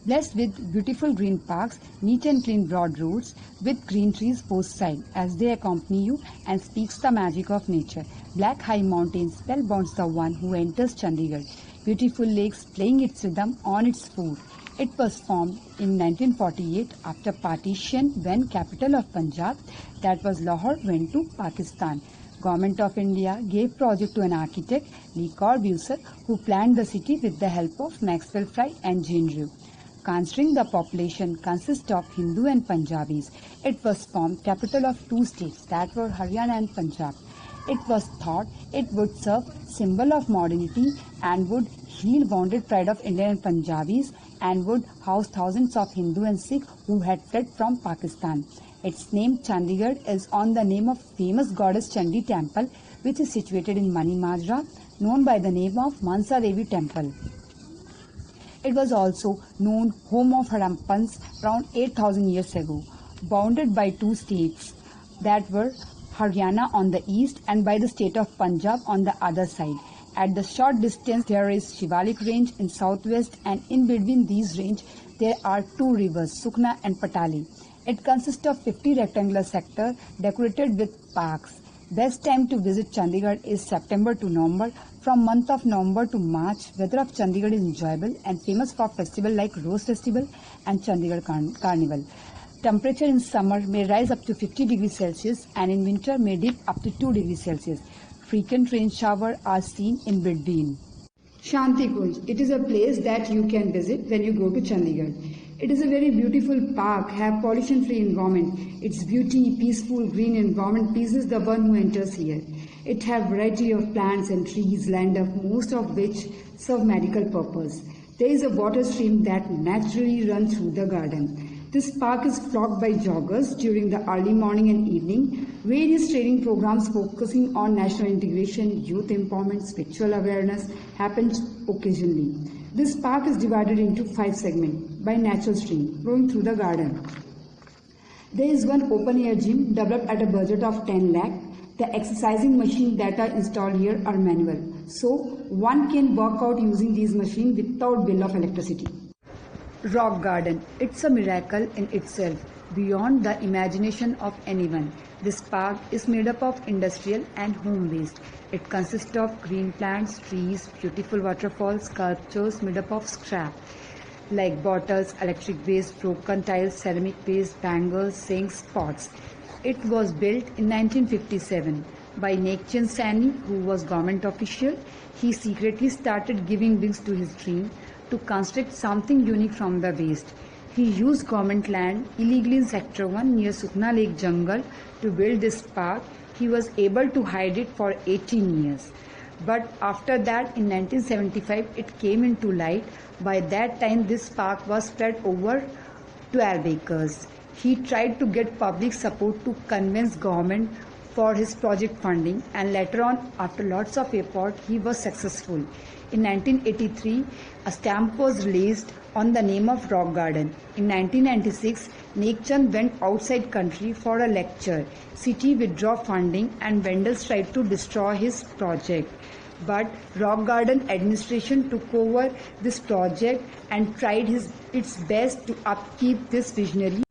blessed with beautiful green parks, neat and clean broad roads with green trees both sides as they accompany you and speaks the magic of nature. Black high mountains spellbounds the one who enters Chandigarh. Beautiful lakes playing its rhythm on its food. It was formed in 1948 after partition when capital of Punjab, that was Lahore, went to Pakistan. Government of India gave project to an architect, Le Corbusier, who planned the city with the help of Maxwell Fry and Jean Rue. Considering the population consists of Hindu and Punjabis, it was formed capital of two states, that were Haryana and Punjab. It was thought it would serve symbol of modernity and would heal wounded pride of Indian and Punjabis and would house thousands of Hindu and Sikh who had fled from Pakistan. Its name Chandigarh is on the name of famous goddess Chandi temple, which is situated in Manimajra, known by the name of Mansa Devi temple. It was also known home of Harappans around 8,000 years ago, bounded by two states that were Haryana on the east and by the state of Punjab on the other side. At the short distance there is Shivalik range in southwest, and in between these range there are two rivers, Sukna and Patali. It consists of 50 rectangular sectors decorated with parks. Best time to visit Chandigarh is September to November. From month of November to March, weather of Chandigarh is enjoyable and famous for festivals like Rose Festival and Chandigarh Carnival. Temperature in summer may rise up to 50 degrees Celsius and in winter may dip up to 2 degrees Celsius. Frequent rain showers are seen in between. Shanti Kunj. It is a place that you can visit when you go to Chandigarh. It is a very beautiful park, have pollution-free environment. Its beauty, peaceful green environment pleases the one who enters here. It have variety of plants and trees lined up, most of which serve medical purpose. There is a water stream that naturally runs through the garden. This park is flocked by joggers during the early morning and evening. Various training programs focusing on national integration, youth empowerment, spiritual awareness happens occasionally. This park is divided into 5 segments by natural stream flowing through the garden. There is one open air gym developed at a budget of 10 lakh. The exercising machines that are installed here are manual, so one can work out using these machines without bill of electricity. Rock garden. It's a miracle in itself, beyond the imagination of anyone. This park is made up of industrial and home waste. It consists of green plants, trees, beautiful waterfalls, sculptures made up of scrap like bottles, electric waste, broken tiles, ceramic waste, bangles, sinks, pots. It was built in 1957 by Nekchan Sani, who was government official. He secretly started giving wings to his dream to construct something unique from the waste. He used government land illegally in Sector 1 near Sukna Lake Jungle to build this park. He was able to hide it for 18 years. But after that, in 1975, it came into light. By that time, this park was spread over 12 acres. He tried to get public support to convince government for his project funding, and later on, after lots of effort, he was successful. In 1983, a stamp was released on the name of Rock Garden. In 1996, Nekchan went outside country for a lecture. City withdrew funding and vendors tried to destroy his project. But Rock Garden administration took over this project and tried its best to upkeep this visionary.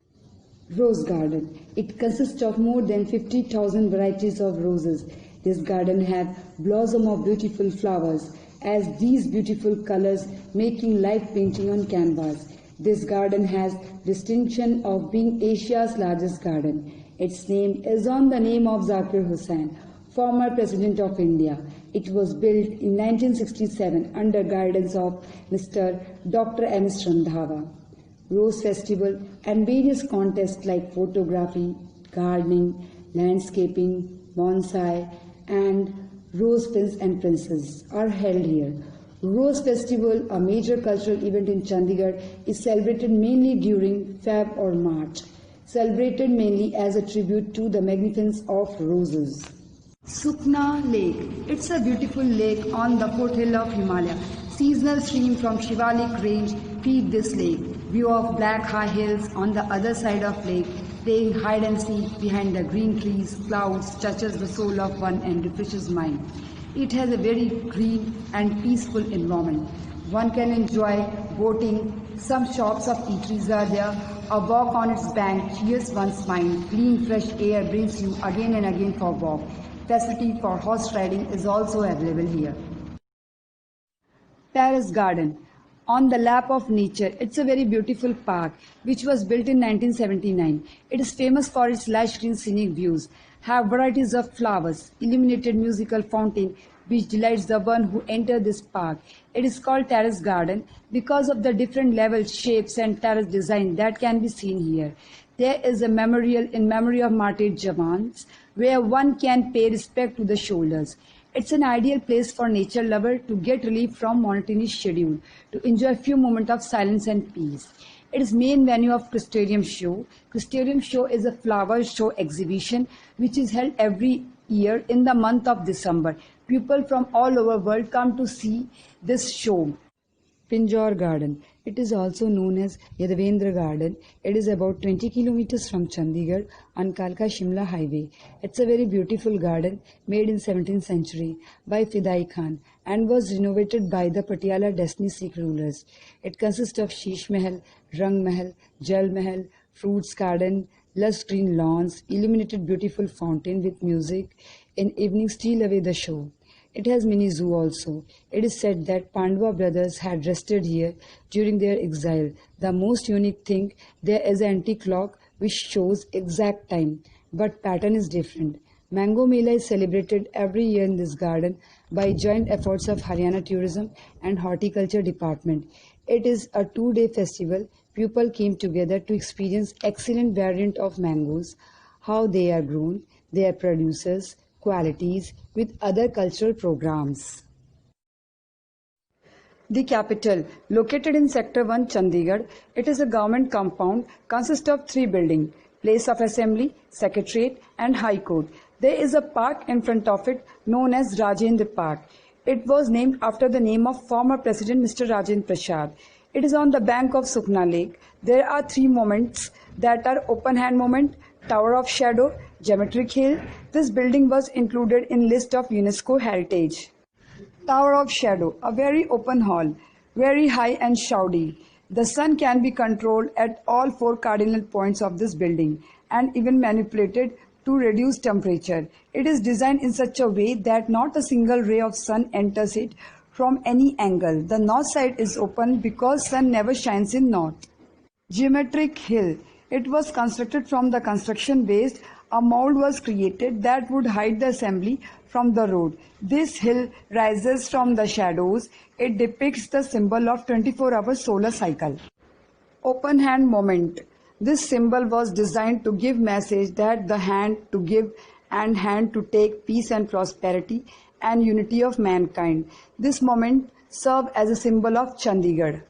Rose garden. It consists of more than 50,000 varieties of roses. This garden have blossom of beautiful flowers, as these beautiful colors making light painting on canvas. This garden has distinction of being Asia's largest garden. Its name is on the name of Zakir Hussain, former President of India. It was built in 1967 under guidance of Mr. Dr. M.S. Randhawa. Rose Festival and various contests like photography, gardening, landscaping, bonsai and Rose Prince and Princess are held here. Rose Festival, a major cultural event in Chandigarh, is celebrated mainly during Feb or March, celebrated mainly as a tribute to the magnificence of roses. Sukna Lake. It's a beautiful lake on the foothill of Himalaya. Seasonal stream from Shivalik range feed this lake. View of black high hills on the other side of lake. Playing hide and seek behind the green trees, clouds touches the soul of one and refreshes mind. It has a very green and peaceful environment. One can enjoy boating, some shops of eateries are there, a walk on its bank cheers one's mind, clean fresh air brings you again and again for walk. Facility for horse riding is also available here. Terrace Garden. On the lap of nature, it's a very beautiful park which was built in 1979. It is famous for its lush green scenic views, have varieties of flowers, illuminated musical fountain which delights the one who enters this park. It is called Terrace Garden because of the different levels, shapes and terrace design that can be seen here. There is a memorial in memory of martyred Jawans where one can pay respect to the shoulders. It's an ideal place for nature lover to get relief from monotonous schedule, to enjoy a few moments of silence and peace. It is main venue of Crystarium Show. Crystarium Show is a flower show exhibition which is held every year in the month of December. People from all over the world come to see this show. Pinjore Garden. It is also known as Yadavendra Garden. It is about 20 kilometers from Chandigarh on Kalka-Shimla highway. It's a very beautiful garden made in 17th century by Fidai Khan and was renovated by the Patiala Destiny Sikh rulers. It consists of Sheesh Mahal, Rang Mahal, Jal Mahal, fruits garden, lush green lawns, illuminated beautiful fountain with music. In evening steal away the show. It has mini zoo also. It is said that Pandava brothers had rested here during their exile. The most unique thing, there is an antique clock which shows exact time, but pattern is different. Mango Mela is celebrated every year in this garden by joint efforts of Haryana Tourism and Horticulture Department. It is a 2-day festival. People came together to experience excellent variant of mangoes, how they are grown, their producers, qualities with other cultural programs. The capital, located in Sector 1, Chandigarh, it is a government compound, consists of 3 buildings, Place of Assembly, Secretariat and High Court. There is a park in front of it known as Rajendra Park. It was named after the name of former President Mr. Rajendra Prasad. It is on the bank of Sukna Lake. There are 3 monuments that are open hand monument, Tower of Shadow, Geometric Hill. This building was included in list of UNESCO heritage. Tower of Shadow, a very open hall, very high and shady. The sun can be controlled at all 4 cardinal points of this building and even manipulated to reduce temperature. It is designed in such a way that not a single ray of sun enters it from any angle. The north side is open because sun never shines in north. Geometric Hill. It was constructed from the construction waste. A mold was created that would hide the assembly from the road. This hill rises from the shadows. It depicts the symbol of 24-hour solar cycle. Open hand moment. This symbol was designed to give message that the hand to give and hand to take, peace and prosperity and unity of mankind. This moment served as a symbol of Chandigarh.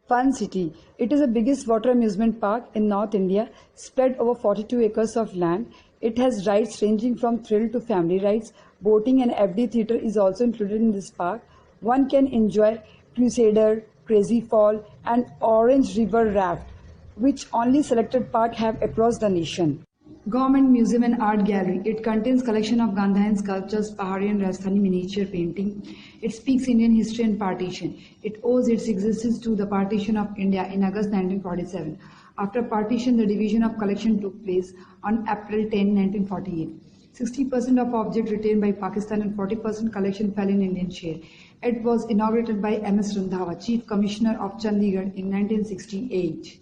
Fun City. It is the biggest water amusement park in North India, spread over 42 acres of land. It has rides ranging from thrill to family rides. Boating and FD theatre is also included in this park. One can enjoy Crusader, Crazy Fall and Orange River Raft, which only selected parks have across the nation. Government Museum and Art Gallery. It contains collection of Gandharian sculptures, Pahari and Rajasthani miniature painting. It speaks Indian history and partition. It owes its existence to the partition of India in August 1947. After partition, the division of collection took place on April 10, 1948. 60% of objects retained by Pakistan and 40% collection fell in Indian share. It was inaugurated by M.S. Randhawa, Chief Commissioner of Chandigarh in 1968.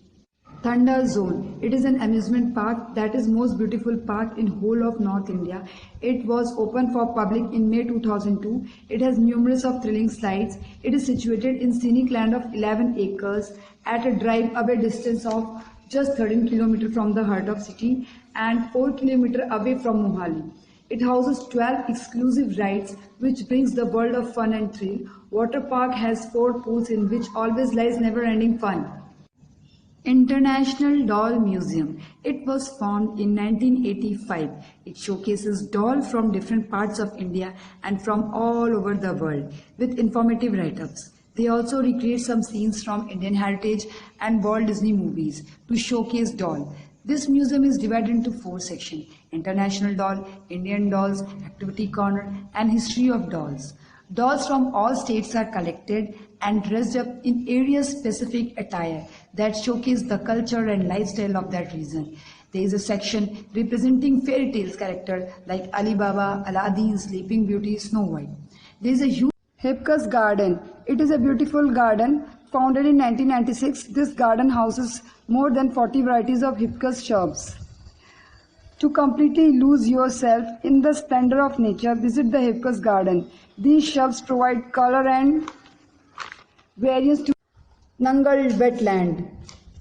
Thunder Zone. It is an amusement park that is most beautiful park in whole of North India. It was open for public in May 2002. It has numerous of thrilling slides. It is situated in scenic land of 11 acres at a drive away distance of just 13 km from the heart of city and 4 km away from Mohali. It houses 12 exclusive rides which brings the world of fun and thrill. Water park has 4 pools in which always lies never-ending fun. International Doll Museum. It was formed in 1985. It showcases dolls from different parts of India and from all over the world with informative write-ups. They also recreate some scenes from Indian heritage and Walt Disney movies to showcase doll. This museum is divided into 4 sections: International Doll, Indian Dolls, Activity Corner and History of Dolls. Dolls from all states are collected and dressed up in area-specific attire that showcase the culture and lifestyle of that region. There is a section representing fairy tales characters like Ali Baba, Aladdin, Sleeping Beauty, Snow White. There is a huge Hibiscus Garden. It is a beautiful garden founded in 1996. This garden houses more than 40 varieties of hibiscus shrubs. To completely lose yourself in the splendor of nature, visit the hibiscus garden. These shrubs provide color and variance to Nangal wetland.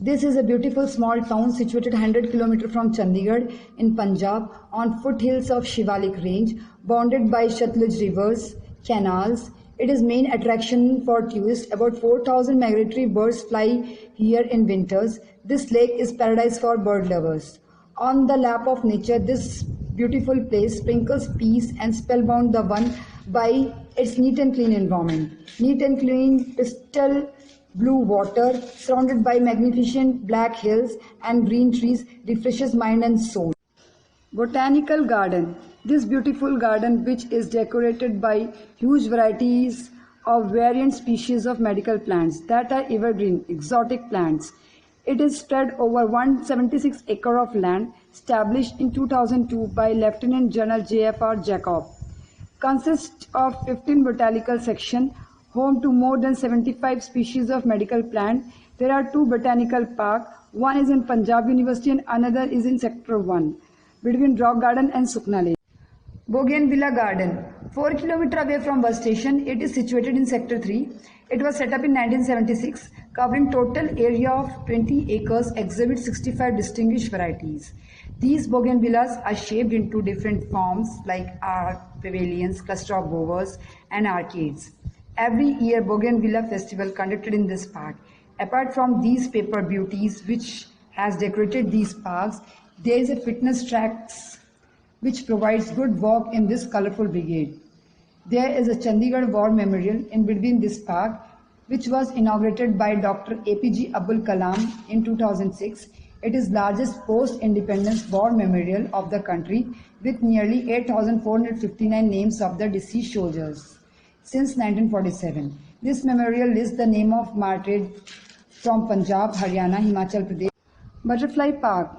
This is a beautiful small town situated 100 km from Chandigarh in Punjab on foothills of Shivalik range, bounded by Shatluj rivers, canals. It is main attraction for tourists. About 4,000 migratory birds fly here in winters. This lake is paradise for bird lovers. On the lap of nature, this beautiful place sprinkles peace and spellbound the one by its neat and clean environment. Neat and clean crystal blue water surrounded by magnificent black hills and green trees refreshes mind and soul. Botanical garden. This beautiful garden, which is decorated by huge varieties of variant species of medical plants that are evergreen, exotic plants. It is spread over 176 acres of land, established in 2002 by Lieutenant General J.F.R. Jacob. Consists of 15 botanical sections, home to more than 75 species of medical plants. There are 2 botanical parks. One is in Punjab University and another is in Sector 1, between Rock Garden and Sukna Lake. Bougainvillea Garden. 4 km away from bus station, it is situated in Sector 3. It was set up in 1976, covering total area of 20 acres, exhibits 65 distinguished varieties. These bougainvilleas are shaped into different forms like arc, pavilions, cluster of bowers, and arcades. Every year, Bougainvillea Festival conducted in this park. Apart from these paper beauties which has decorated these parks, there is a fitness track which provides good walk in this colorful brigade. There is a Chandigarh War Memorial in between this park, which was inaugurated by Dr. APJ Abdul Kalam in 2006. It is largest post-independence war memorial of the country with nearly 8,459 names of the deceased soldiers since 1947. This memorial lists the name of martyrs from Punjab, Haryana, Himachal Pradesh. Butterfly Park,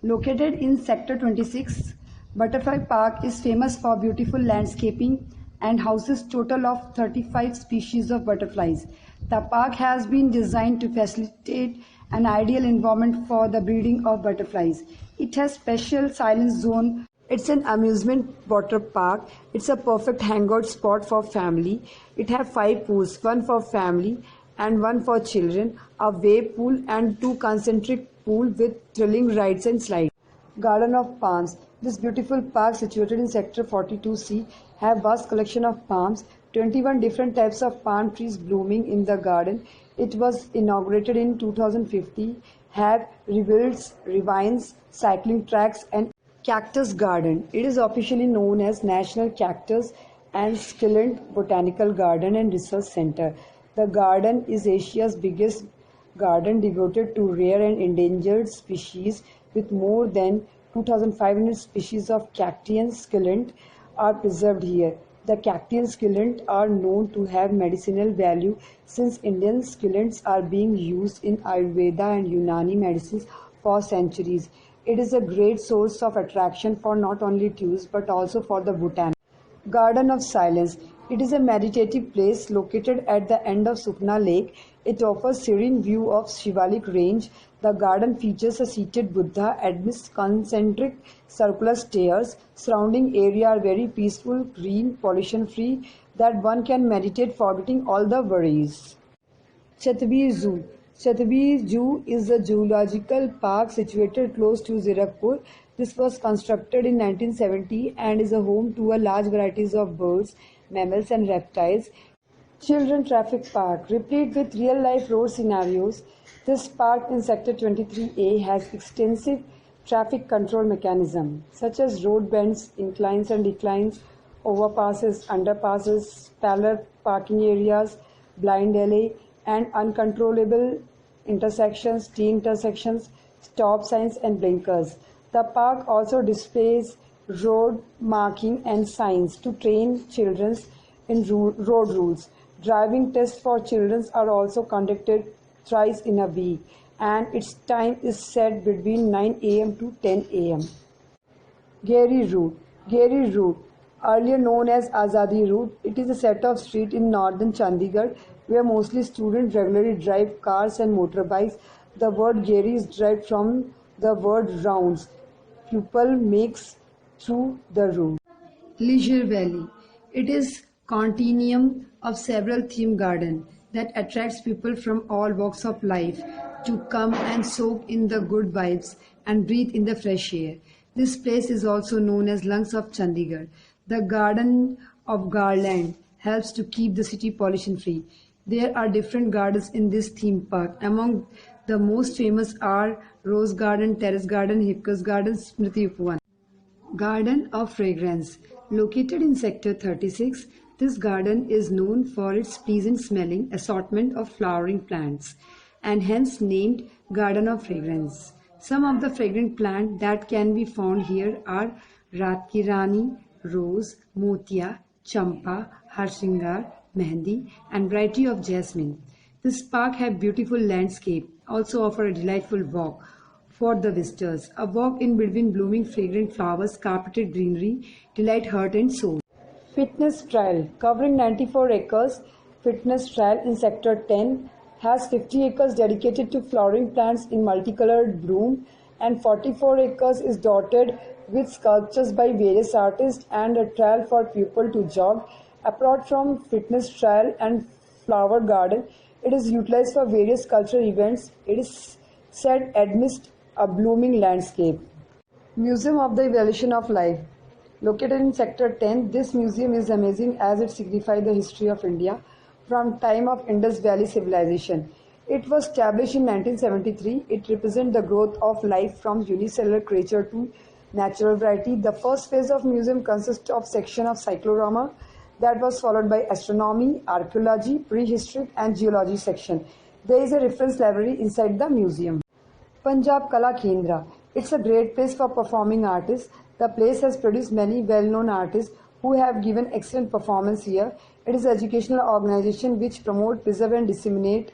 located in Sector 26, Butterfly Park is famous for beautiful landscaping and houses total of 35 species of butterflies. The park has been designed to facilitate an ideal environment for the breeding of butterflies. It has special silence zone. It's an amusement water park. It's a perfect hangout spot for family. It has 5 pools, one for family and one for children, a wave pool and 2 concentric pools with thrilling rides and slides. Garden of Palms. This beautiful park situated in Sector 42C have vast collection of palms, 21 different types of palm trees blooming in the garden. It was inaugurated in 2050, have rebuilds, ravines, cycling tracks and cactus garden. It is officially known as National Cactus and Succulent Botanical Garden and Research Center. The garden is Asia's biggest garden devoted to rare and endangered species with more than 2,500 species of cacti and succulent are preserved here. The cacti and succulent are known to have medicinal value since Indian succulents are being used in Ayurveda and Unani medicines for centuries. It is a great source of attraction for not only tourists but also for the botanists. Garden of Silence. It is a meditative place located at the end of Sukna Lake. It offers serene view of Shivalik range. The garden features a seated Buddha amidst concentric circular stairs. Surrounding area are very peaceful, green, pollution-free, that one can meditate forgetting all the worries. Chatbir Zoo. Chatbir Zoo is a zoological park situated close to Zirakpur. This was constructed in 1970 and is a home to a large varieties of birds, mammals and reptiles. Children Traffic Park, replete with real-life road scenarios. This park in Sector 23A has extensive traffic control mechanism such as road bends, inclines and declines, overpasses, underpasses, parallel parking areas, blind alley and uncontrollable intersections, T-intersections, stop signs and blinkers. The park also displays road marking and signs to train children in road rules. Driving tests for children are also conducted thrice in a week, and its time is set between 9 a.m. to 10 a.m. Gary Route. Gary Route, earlier known as Azadi Route, it is a set of streets in northern Chandigarh where mostly students regularly drive cars and motorbikes. The word Gary is derived from the word rounds pupil makes through the route. Leisure Valley. It is continuum of several theme gardens that attracts people from all walks of life to come and soak in the good vibes and breathe in the fresh air. This place is also known as Lungs of Chandigarh. The Garden of Garland helps to keep the city pollution free. There are different gardens in this theme park. Among the most famous are Rose Garden, Terrace Garden, Hibiscus Garden, Smriti Upvan. Garden of Fragrance. Located in Sector 36, this garden is known for its pleasant smelling assortment of flowering plants and hence named Garden of Fragrance. Some of the fragrant plants that can be found here are Raat Ki Rani, Rose, Motia, Champa, Harshringar, Mehndi and variety of jasmine. This park has beautiful landscape, also offer a delightful walk for the visitors. A walk in between blooming fragrant flowers, carpeted greenery, delight heart and soul. Fitness Trail, covering 94 acres, Fitness Trail in Sector 10 has 50 acres dedicated to flowering plants in multicolored bloom and 44 acres is dotted with sculptures by various artists and a trail for people to jog. Apart from Fitness Trail and Flower Garden, it is utilized for various cultural events. It is set amidst a blooming landscape. Museum of the Evolution of Life. Located in Sector 10, this museum is amazing as it signifies the history of India from time of Indus Valley civilization. It was established in 1973. It represents the growth of life from unicellular creature to natural variety. The first phase of museum consists of section of cyclorama that was followed by astronomy, archaeology, prehistory and geology section. There is a reference library inside the museum. Punjab Kala Kendra. It's a great place for performing artists. The place has produced many well-known artists who have given excellent performance here. It is an educational organization which promotes, preserve and disseminate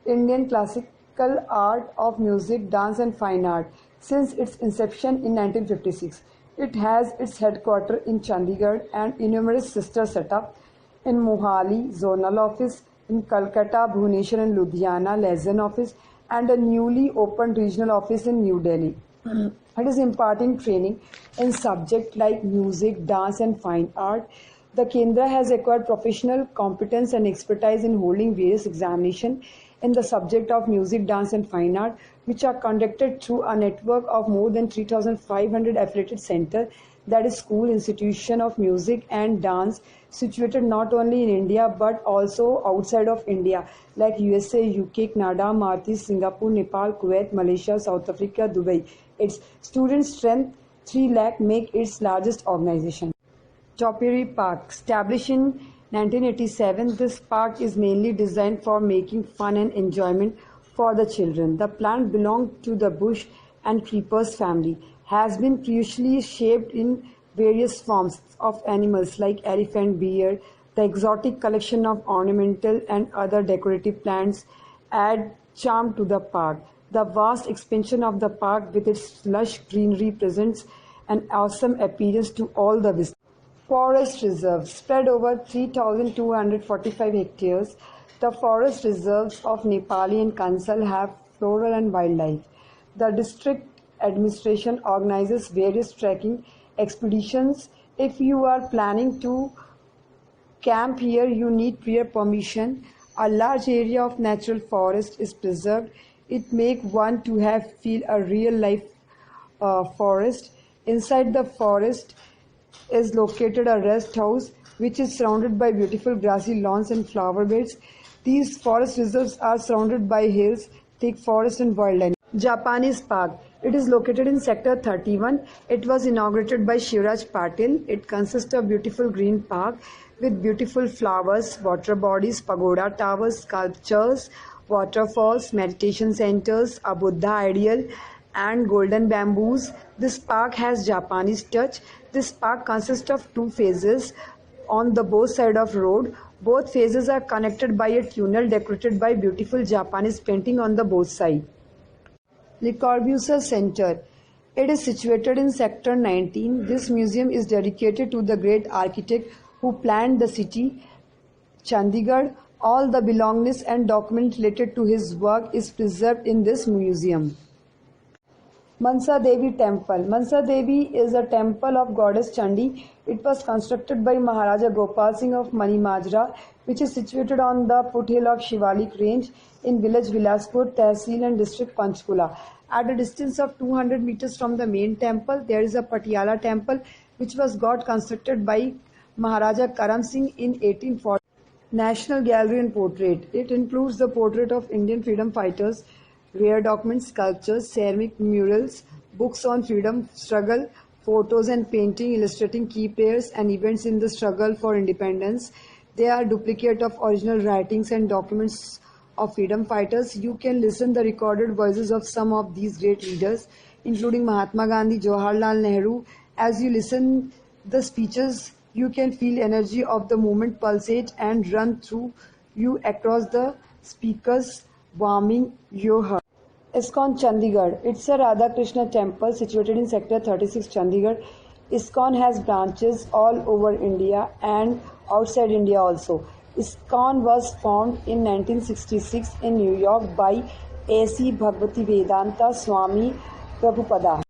Indian classical art of music, dance and fine art since its inception in 1956. It has its headquarters in Chandigarh and numerous sister setup in Mohali, zonal office, in Calcutta, Bhubaneswar and Ludhiana, liaison office and a newly opened regional office in New Delhi. It is imparting training in subjects like music, dance and fine art. The Kendra has acquired professional competence and expertise in holding various examinations in the subject of music, dance and fine art, which are conducted through a network of more than 3,500 affiliated centers, that is school, institution of music and dance, situated not only in India but also outside of India, like USA, UK, Canada, Maldives, Singapore, Nepal, Kuwait, Malaysia, South Africa, Dubai. Its student strength 3 lakh make its largest organization. Topiary Park. Established in 1987, this park is mainly designed for making fun and enjoyment for the children. The plant belongs to the bush and creepers family, has been previously shaped in various forms of animals like elephant, bear. The exotic collection of ornamental and other decorative plants add charm to the park. The vast expansion of the park with its lush greenery presents an awesome appearance to all the visitors. Forest Reserve. Spread over 3,245 hectares, the forest reserves of Nepali and Kansal have floral and wildlife. The district administration organizes various trekking expeditions. If you are planning to camp here, you need prior permission. A large area of natural forest is preserved. It makes one to have feel a real life forest. Inside the forest is located a rest house which is surrounded by beautiful grassy lawns and flower beds. These forest reserves are surrounded by hills, thick forest and wildlife. Japanese Park. It is located in Sector 31. It was inaugurated by Shivraj Patil. It consists of beautiful green park with beautiful flowers, water bodies, pagoda towers, sculptures, waterfalls, meditation centers, a Buddha ideal and golden bamboos. This park has Japanese touch. This park consists of 2 phases. on the both side of road. Both phases are connected by a tunnel decorated by beautiful Japanese painting on the both sides. Le Corbusier Center. It is situated in Sector 19. This museum is dedicated to the great architect who planned the city, Chandigarh. All the belongings and documents related to his work is preserved in this museum. Mansa Devi Temple. Mansa Devi is a temple of goddess Chandi. It was constructed by Maharaja Gopal Singh of Manimajra, which is situated on the foothill of Shivalik range in village Bilaspur, Tehsil and district Panchkula. At a distance of 200 meters from the main temple, there is a Patiala temple, which was got constructed by Maharaja Karam Singh in 1840. National Gallery and Portrait. It includes the portrait of Indian freedom fighters, rare documents, sculptures, ceramic murals, books on freedom struggle, photos and painting illustrating key players and events in the struggle for independence. They are duplicate of original writings and documents of freedom fighters. You can listen the recorded voices of some of these great leaders, including Mahatma Gandhi, Jawaharlal Nehru. As you listen the speeches, you can feel energy of the movement pulsate and run through you across the speakers, warming your heart. ISKCON Chandigarh. It's a Radha Krishna temple situated in Sector 36 Chandigarh. ISKCON has branches all over India and outside India also. ISKCON was formed in 1966 in New York by A.C. Bhagavati Vedanta Swami Prabhupada.